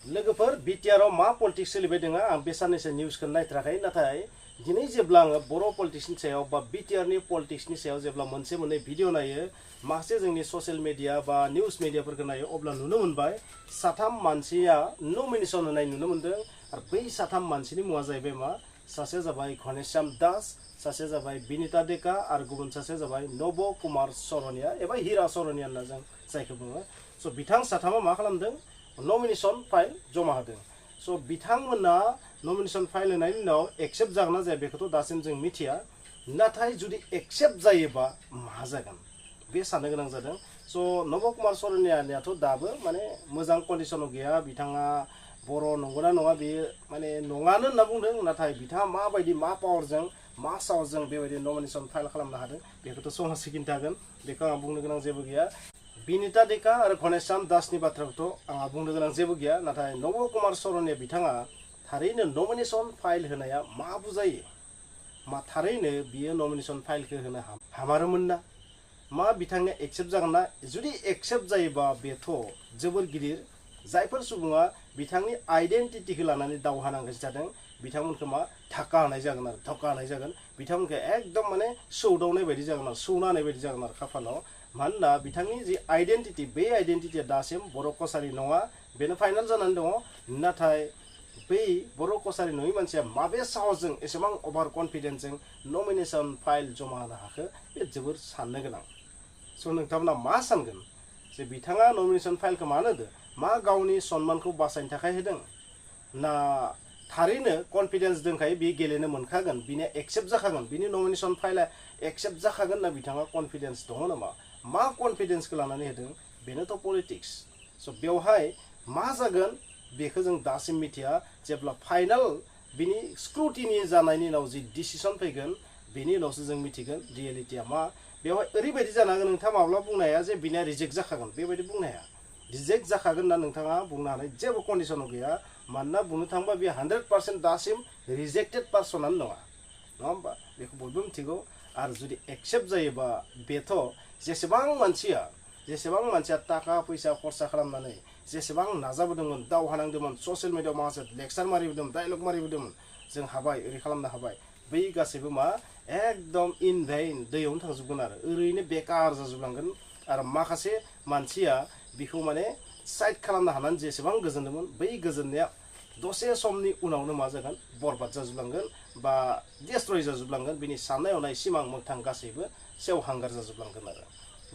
लोगोफोर BTR आव मा पलिटिक्स सोलिबाय दङ आं बे साननैसो निउसखौ नायथाराखै नाथाय दिनै जेब्ला आङो बर' पलिटिक्सनि सायाव बा BTR नि पलिटिक्सनि सायाव जेब्ला मोनसे मोननै भिडिअ नायो माखासे जोंनि ससियेल मिडिया बा निउस मिडियाफोरखौ नायो अब्ला नुनो मोनबाय साथाम मानसिया नमिनेशन होनाय नुनो मोनदों आरो बै साथाम मानसिनि मुङा जाहैबाय मा सासे जाबाय घनश्याम दास सासे जाबाय बिनिता डेका आरो गुबुन सासे जाबाय नब कुमार सरनिया एबा हिरा सरनिया होनना जों जायखौ बुङो स' बिथां साथामा मा खालामदों नमिनेशन फाइल जमा होदों स' बिथांमोना नमिनेशन फाइल होनायनि उनाव एक्सेप्ट जागोन ना जाया बेखौथ' दासिम जों मिथिया नाथाय जुदि एक्सेप्ट जायोबा मा जागोन बे साननो गोनां जादों स' नब कुमार सरनियानियाथ' दाबो माने मोजां कन्डिशनाव गैया बिथाङा बर' नंगौना नङा बेयो माने नङानो होनना बुंदों नाथाय बिथाङा माबायदि मा पावारजों मा साहसजों बेबायदि नमिनेशन फाइल खालामनो हादों बेखौथ' समाजसो खिन्थागोन बेखौ आं बुंनो गोनां जेबो गैया बिनिता डेका आरो घनश्याम दासनि बाथ्राखौथ' आंहा बुंनो गोनां जेबो गैया नाथाय नब कुमार सरनिया बिथाङा थारैनो नमिनेशन फाइल होनाया मा बुजायो मा थारैनो बियो नमिनेशन फाइलखौ होनो हामारोमोन ना मा बिथांनिया एक्सेप्ट जागोन ना जुदि एक्सेप्ट जायोबा बेथ' जोबोर गिदिर जायफोर सुबुङा बिथांनि आइडेन्टिटिखौ लानानै दावहा नांगासिनो थादों बिथांमोनखौ मा धक्का होनाय जागोन आरो धक्का होनाय जागोन बिथांमोनखौ एकदम माने सौदावनाय बायदि जागोन आरो सौना होनाय बायदि जागोन आरो खाफालाव मानोना बिथांनि जि आइडेन्टिटि बे आइडेन्टिटिया दासिम बर' कसारि नङा बेनो फाइनाल जानानै दङ नाथाय बै बर' कसारि नङि मानसिया माबे साहसजों एसेबां अभार कन्फिडेन्सजों नमिनेशन फाइल जमा होनो हाखो बे जोबोर साननो गोनां स' नोंथांमोना मा सानगोन जे बिथाङा नमिनेशन फाइलखौ मानो होदो मा गावनि सन्मानखौ बासायनो थाखाय होदों ना थारैनो कन्फिडेन्स दंखायो बि गेलेनो मोनखागोन बिनि एक्सेप्ट जाखागोन बिनि नमिनेशन फाइला एक्सेप्ट जाखागोन ना बिथाङा कन्फिडेन्स दङ नामा मा कन्फिडेन्सखौ लानानै होदों बेनोथ' पलिटिक्स स' बेवहाय मा जागोन बेखौ जों दासिम मिथिया जेब्ला फाइनाल बिनि स्क्रुटिनि जानायनि उनाव जि डिसिसन फैगोन बेनि उनावसो जों मिथिगोन रियेलिटिया मा बेवहाय ओरैबायदि जानो हागोन नोंथाङा माब्ला बुंनो हाया जे बिनिया रिजेक्ट जाखागोन बेबायदि बुंनो हाया रिजेक्ट जाखागोन होनना नोंथाङा बुंनो हानाय जेबो कन्डिशनाव गैया मानोना बुंनो थाङोबा बे 100% दासिम रिजेक्टेड पार्सनानो नङा नङा होमबा बेखौ बयबो मिथिगौ आरो जुदि एक्सेप्ट जायोबा बेथ' जेसेबां मानसिया थाखा फैसा खरसा खालामनानै जेसेबां नाजाबोदोंमोन दावहा नांदोंमोन ससियेल मिडियायाव माखासे लेक्सार मारिबोदोंमोन डायलग मारिबोदोंमोन जों हाबाय ओरै खालामनो हाबाय बै गासैबो मा एकदम इन भेइन दैयावनो थांजोबगोन आरो ओरैनो बेकार जाजोबलांगोन आरो माखासे मानसिया बिखौ माने साइड खालामनो हानानै जेसेबां गोजोनदोंमोन बै गोजोननाया दसे समनि उनावनो मा जागोन बरबाद जाजोबलांगोन बा डिस्ट्रय जाजोबलांगोन बिनि साननाय हनाय सिमां मोगथां गासैबो सेवहांगार जाजोबलांगोन आरो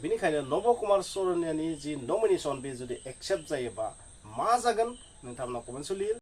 बेनिखायनो नब कुमार सरनियानि जि नमिनेशन बे जुदि एक्सेप्ट जायोबा मा जागोन नोंथांमोना कमेन्टआव लिर